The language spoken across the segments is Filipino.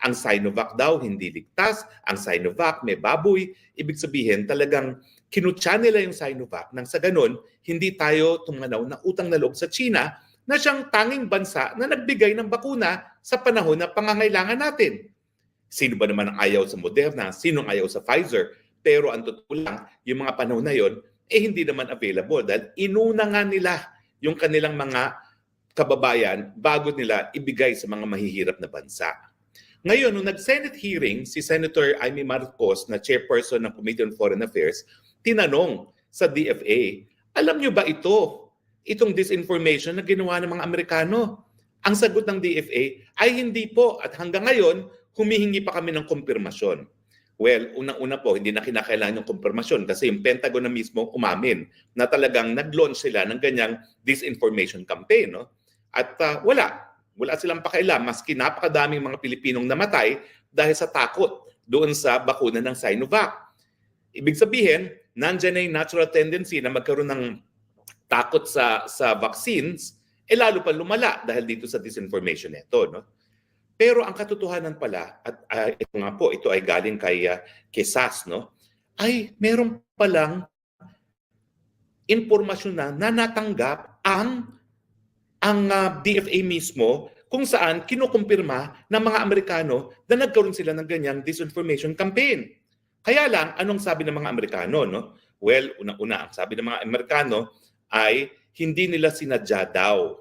ang Sinovac daw hindi ligtas, ang Sinovac may baboy. Ibig sabihin talagang kinutya nila yung Sinovac nang sa ganun, hindi tayo tumanaw na utang na loob sa China na siyang tanging bansa na nagbigay ng bakuna sa panahon na pangangailangan natin. Sino ba naman ang ayaw sa Moderna? Sino ang ayaw sa Pfizer? Pero ang totoo lang, yung mga panahon na yon, hindi naman available dahil inuna nga nila yung kanilang mga kababayan bago nila ibigay sa mga mahihirap na bansa. Ngayon, nung nag-Senate hearing, si Senator Amy Marcos na chairperson ng Committee on Foreign Affairs, tinanong sa DFA, alam nyo ba itong disinformation na ginawa ng mga Amerikano? Ang sagot ng DFA ay hindi po at hanggang ngayon, humihingi pa kami ng kumpirmasyon. Well, unang-una po, hindi na kinakailangan yung kumpirmasyon kasi yung Pentagon na mismo umamin na talagang nag-launch sila ng ganyang disinformation campaign. No? At wala silang pakailam maski napakadaming mga Pilipinong namatay dahil sa takot doon sa bakuna ng Sinovac. Ibig sabihin, nandiyan na yung natural tendency na magkaroon ng takot sa vaccines, lalo pa lumala dahil dito sa disinformation nito. No? Pero ang katotohanan pala, at ito nga po, ito ay galing kay SAS, no? Ay meron palang impormasyon na natanggap ang DFA mismo kung saan kinukumpirma ng mga Amerikano na nagkaroon sila ng ganyang disinformation campaign. Kaya lang, anong sabi ng mga Amerikano? No? Well, unang-una, ang sabi ng mga Amerikano ay hindi nila sinadya daw.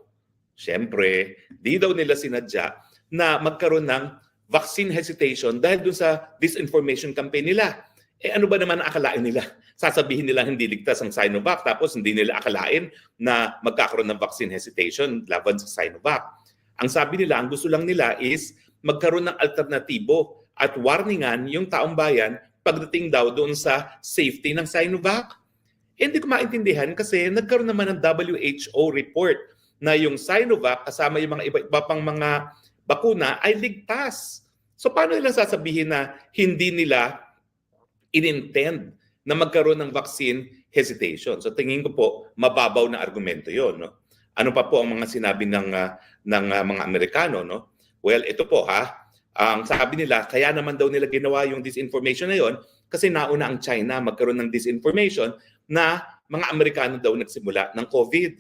Siyempre, di daw nila sinadya na magkaroon ng vaccine hesitation dahil dun sa disinformation campaign nila. Ano ba naman ang akalain nila? Sasabihin nila hindi ligtas ang Sinovac tapos hindi nila akalain na magkakaroon ng vaccine hesitation laban sa Sinovac. Ang sabi nila, ang gusto lang nila is magkaroon ng alternatibo at warningan yung taong bayan pagdating daw doon sa safety ng Sinovac. Hindi ko maintindihan kasi nagkaroon naman ng WHO report na yung Sinovac kasama yung mga iba pang mga bakuna ay ligtas. So paano nila sasabihin na hindi nila inintend na magkaroon ng vaccine hesitation? So tingin ko po, mababaw na argumento yon. No? Ano pa po ang mga sinabi ng mga Amerikano? No? Well, ito po ang sabi nila, kaya naman daw nila ginawa yung disinformation na yon kasi nauna ang China magkaroon ng disinformation na mga Amerikano daw nagsimula ng COVID.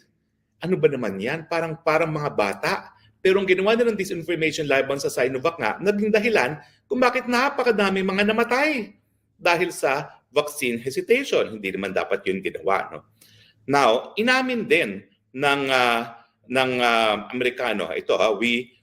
Ano ba naman yan? Parang mga bata. Pero ang ginawa nilang disinformation laban sa Sinovac nga, naging dahilan kung bakit napakadami mga namatay dahil sa vaccine hesitation. Hindi naman dapat yun ginawa. No? Now, inamin din ng Amerikano, we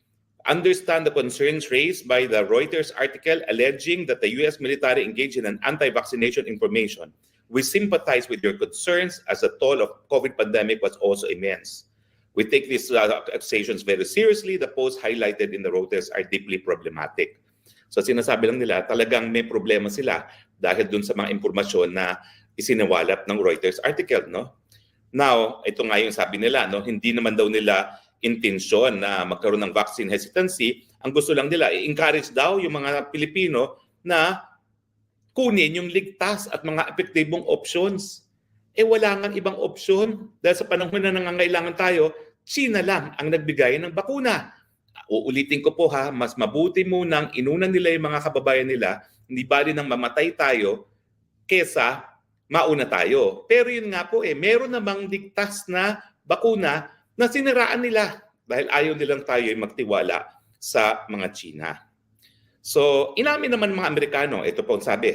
understand the concerns raised by the Reuters article alleging that the U.S. military engaged in an anti-vaccination information. We sympathize with your concerns as the toll of COVID pandemic was also immense. We take these accusations very seriously. The posts highlighted in the Reuters are deeply problematic. So sinasabi lang nila, talagang may problema sila dahil dun sa mga impormasyon na isinawalap ng Reuters article. No? Now, ito nga yung sabi nila, no? Hindi naman daw nila intensyon na magkaroon ng vaccine hesitancy. Ang gusto lang nila, i-encourage daw yung mga Pilipino na kunin yung ligtas at mga epektibong options. Wala nga ibang opsyon dahil sa panahon na nangangailangan tayo, China lang ang nagbigay ng bakuna. Uulitin ko po mas mabuti munang inuna nila yung mga kababayan nila, hindi bali nang mamatay tayo kesa mauna tayo. Pero yun nga po meron namang ligtas na bakuna na siniraan nila dahil ayaw nilang tayo magtiwala sa mga China. So inamin naman mga Amerikano, ito po ang sabi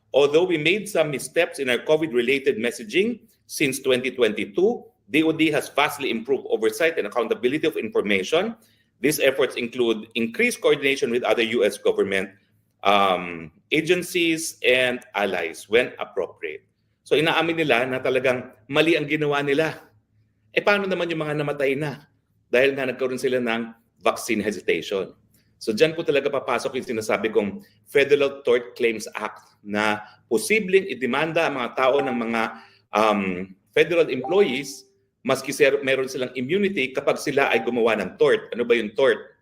although we made some missteps in our COVID-related messaging since 2022, DOD has vastly improved oversight and accountability of information. These efforts include increased coordination with other U.S. government agencies and allies when appropriate. So inaamin nila na talagang mali ang ginawa nila. Paano naman yung mga namatay na? Dahil nga nagkaroon sila ng vaccine hesitation. So dyan po talaga papasok yung sinasabi kong Federal Tort Claims Act na posibleng idemanda ang mga tao ng mga federal employees maski meron silang immunity kapag sila ay gumawa ng tort. Ano ba yung tort?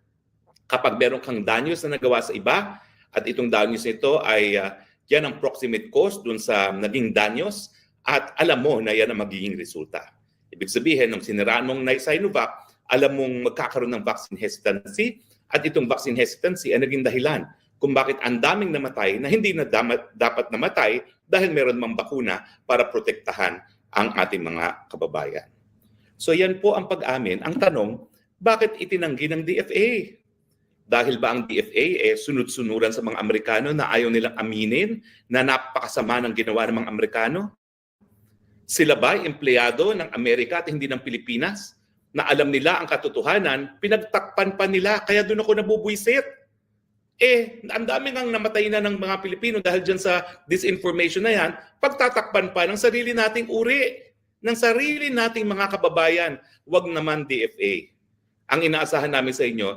Kapag meron kang danyos na nagawa sa iba at itong danyos nito ay yan ang proximate cause dun sa naging danyos at alam mo na yan ang magiging resulta. Ibig sabihin, nung siniraan mong Sinovac, alam mong magkakaroon ng vaccine hesitancy At itong vaccine hesitancy ay naging dahilan kung bakit ang daming namatay na hindi na dapat namatay dahil meron mang bakuna para protektahan ang ating mga kababayan. So yan po ang pag-amin. Ang tanong, bakit itinanggi ng DFA? Dahil ba ang DFA sunod-sunuran sa mga Amerikano na ayaw nilang aminin na napakasama ng ginawa ng mga Amerikano? Sila ba empleyado ng Amerika at hindi ng Pilipinas? Na alam nila ang katotohanan, pinagtakpan pa nila, kaya doon ako nabubuisit. Ang dami ngang namatay na ng mga Pilipino dahil dyan sa disinformation na yan, pagtatakpan pa ng sarili nating uri, ng sarili nating mga kababayan. Wag naman DFA. Ang inaasahan namin sa inyo,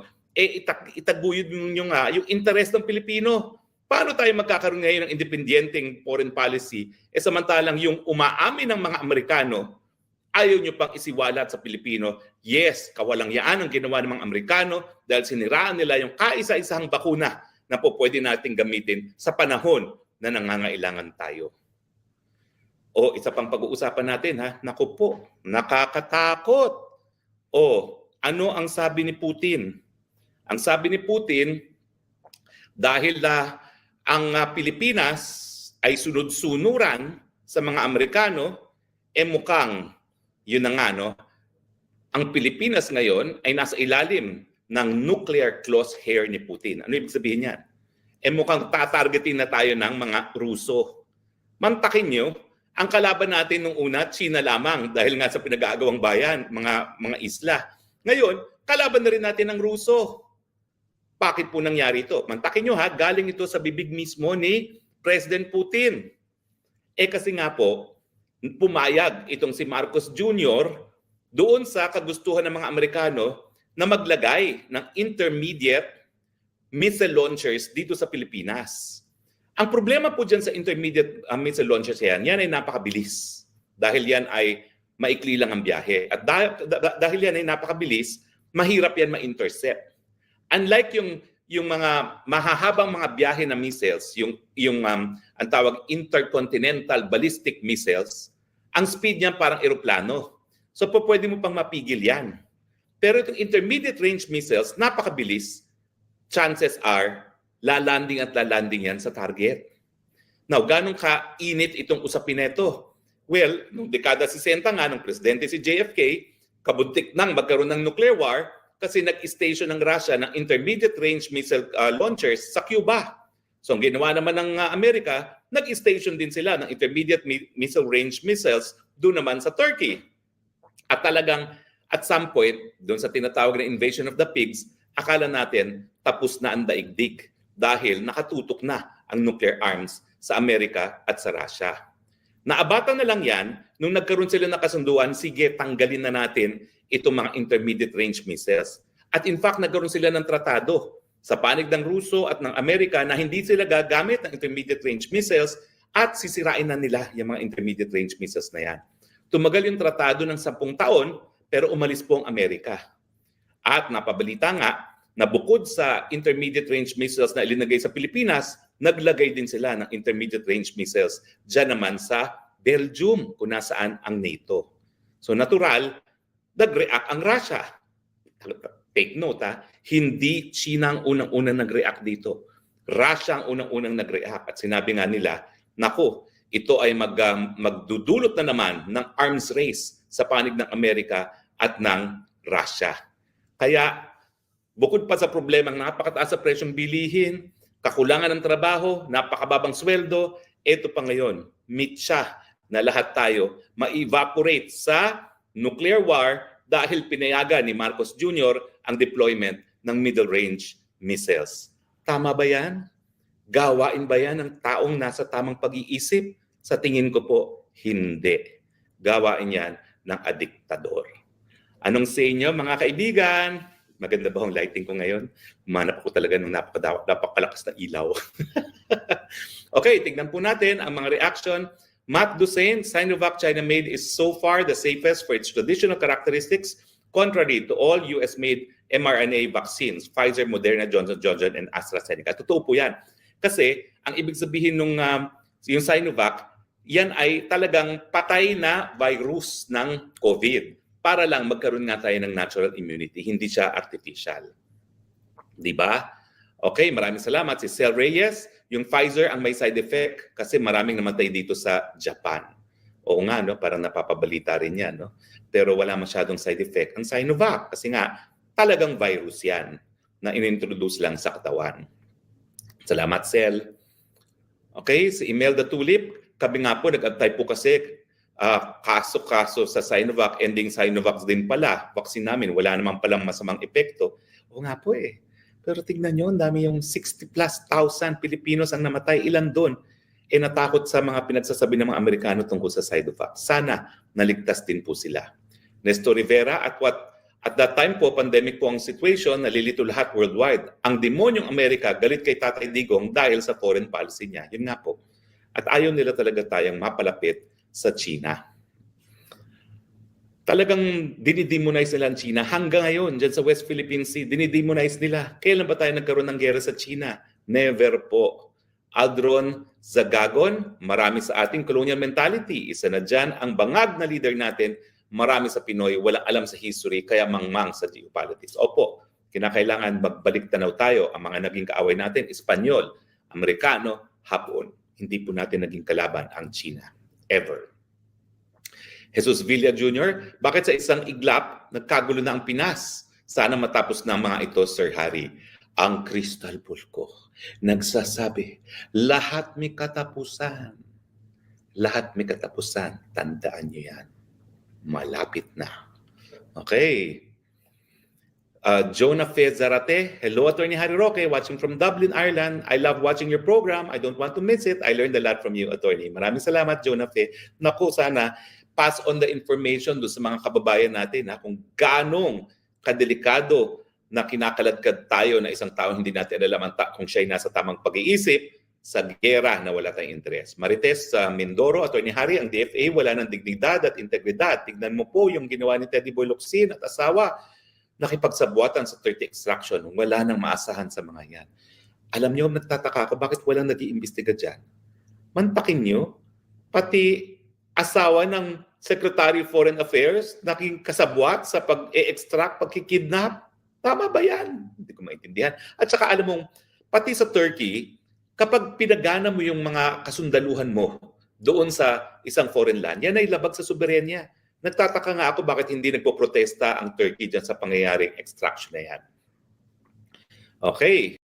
itaguyod ninyo nga yung interes ng Pilipino. Paano tayo magkakaroon ngayon ng independyenteng foreign policy samantalang yung umaamin ng mga Amerikano ayaw nyo pang isiwalat sa Pilipino? Yes, kawalangyaan ang ginawa ng mga Amerikano dahil siniraan nila yung kaisa-isahang bakuna na po pwede nating gamitin sa panahon na nangangailangan tayo. O isa pang pag-uusapan natin ha, naku po, nakakatakot. O ano ang sabi ni Putin? Ang sabi ni Putin, dahil ang Pilipinas ay sunod-sunuran sa mga Amerikano, mukhang yun na nga, no? Ang Pilipinas ngayon ay nasa ilalim ng nuclear crosshair ni Putin. Ano ibig sabihin yan? Mukhang tatargetin na tayo ng mga Ruso. Mantakin nyo, ang kalaban natin nung una, China lamang dahil nga sa pinag-aagawang bayan, mga isla. Ngayon, kalaban na rin natin ng Ruso. Bakit po nangyari ito? Mantakin nyo ha, galing ito sa bibig mismo ni President Putin. Kasi nga po, pumayag itong si Marcos Jr. doon sa kagustuhan ng mga Amerikano na maglagay ng intermediate missile launchers dito sa Pilipinas. Ang problema po dyan sa intermediate missile launchers yan ay napakabilis. Dahil yan ay maikli lang ang biyahe. At dahil yan ay napakabilis, mahirap yan ma-intercept. Unlike yung mga mahahabang mga biyahe na missiles, ang tawag intercontinental ballistic missiles, ang speed niya parang eroplano. So pwede mo pang mapigil yan. Pero itong intermediate range missiles, napakabilis. Chances are, lalanding yan sa target. Now, ganong kainit itong usapin nito? Well, noong dekada 60 nga, nung presidente si JFK, kabuntik nang magkaroon ng nuclear war kasi nag-station ng Russia ng intermediate range missile launchers sa Cuba. So ang ginawa naman ng Amerika, nag-station din sila ng intermediate missile range missiles doon naman sa Turkey. At talagang at some point, doon sa tinatawag na invasion of the pigs, akala natin tapos na ang daigdig dahil nakatutok na ang nuclear arms sa Amerika at sa Russia. Naabatan na lang yan nung nagkaroon sila ng kasunduan, sige, tanggalin na natin itong mga intermediate range missiles. At in fact, nagkaroon sila ng tratado sa panig ng Ruso at ng Amerika na hindi sila gagamit ng intermediate range missiles at sisirain na nila yung mga intermediate range missiles na yan. Tumagal yung tratado ng 10 taon pero umalis po ang Amerika. At napabalita nga na bukod sa intermediate range missiles na ilinagay sa Pilipinas, naglagay din sila ng intermediate range missiles dyan naman sa Belgium kung nasaan ang NATO. So natural, nag-react ang Russia. Take note hindi China ang unang-unang nag-react dito. Russia ang unang-unang nag-react at sinabi nga nila, naku, ito ay magdudulot na naman ng arms race sa panig ng Amerika at ng Russia. Kaya bukod pa sa problemang napakataas sa presyong bilihin, kakulangan ng trabaho, napakababang sweldo, ito pa ngayon, mitsa na lahat tayo ma-evaporate sa nuclear war dahil pinayagan ni Marcos Jr. ang deployment ng middle range missiles. Tama ba yan? Gawain ba yan ng taong nasa tamang pag-iisip? Sa tingin ko po, hindi. Gawain yan ng adiktador. Anong sa inyo mga kaibigan? Maganda ba ang lighting ko ngayon? Umanap ako talaga ng napakalakas na ilaw. Okay, tignan po natin ang mga reaction. Matt Dusain, Sinovac China-made is so far the safest for its traditional characteristics, contrary to all US-made mRNA vaccines, Pfizer, Moderna, Johnson & Johnson, and AstraZeneca. Totoo po yan. Kasi ang ibig sabihin nung yung Sinovac, yan ay talagang patay na virus ng COVID para lang magkaroon nga tayo ng natural immunity. Hindi siya artificial. Di ba? Okay, maraming salamat. Si Cel Reyes, yung Pfizer ang may side effect kasi maraming namatay dito sa Japan. Oo nga, no? Parang napapabalita rin yan. No? Pero wala masyadong side effect. Ang Sinovac, kasi nga, talagang virus yan na inintroduce lang sa katawan. Salamat, Cel. Okay, si Imelda Tulip, kami nga po, nag-antay po kasi kaso-kaso sa Sinovac, ending Sinovac din pala. Vaccine namin, wala naman palang masamang epekto. Oo nga po eh. Pero tignan nyo, ang dami yung 60 plus thousand Pilipinos ang namatay. Ilan doon? Natakot sa mga pinagsasabi ng mga Amerikano tungkol sa Sinovac. Sana naligtas din po sila. Nestor Rivera, at that time po, pandemic po ang situation, nalilito lahat worldwide. Ang demonyong Amerika, galit kay Tatay Digong dahil sa foreign policy niya. Yun nga po. At ayaw nila talaga tayong mapalapit sa China. Talagang dinidemonize nila ang China. Hanggang ngayon, dyan sa West Philippine Sea, dinidemonize nila. Kailan ba tayo nagkaroon ng gera sa China? Never po. Aldron Zagagon, marami sa ating colonial mentality. Isa na dyan, ang bangag na leader natin, marami sa Pinoy, walang alam sa history, kaya mangmang sa geopolitics. Opo, kinakailangan magbalik tanaw tayo. Ang mga naging kaaway natin, Espanyol, Amerikano, Hapon. Hindi po natin naging kalaban ang China. Ever. Jesus Villa Jr., bakit sa isang iglap, nagkagulo na ang Pinas? Sana matapos na mga ito, Sir Harry. Ang crystal ball ko nagsasabi, lahat may katapusan. Lahat may katapusan. Tandaan niyo yan. Malapit na. Okay. Jonah Fezarate, hello Attorney Harry Roque, watching from Dublin, Ireland. I love watching your program. I don't want to miss it. I learned a lot from you, Attorney. Maraming salamat, Jonah Fe. Naku, sana pass on the information doon sa mga kababayan natin kung ganong kadelikado na kinakaladkad tayo na isang tao hindi natin alam kung siya ay nasa tamang pag-iisip sa gera na wala tayong interes. Marites sa Mindoro, Attorney Harry, ang DFA wala ng dignidad at integridad. Tignan mo po yung ginawa ni Teddy Boy Locsin at asawa, nakipagsabuatan sa 30 extraction. Wala nang maasahan sa mga yan. Alam niyo, nagtataka ako, bakit walang nag-iimbestiga dyan? Mantakin niyo, pati asawa ng Secretary of Foreign Affairs, naging kasabwat sa pag-e-extract, pagkikidnap. Tama ba yan? Hindi ko maintindihan. At saka alam mong, pati sa Turkey, kapag pinagana mo yung mga kasundaluhan mo doon sa isang foreign land, yan ay labag sa soberenya. Nagtataka nga ako bakit hindi nagpo-protesta ang Turkey dyan sa pangyayaring extraction na yan. Okay.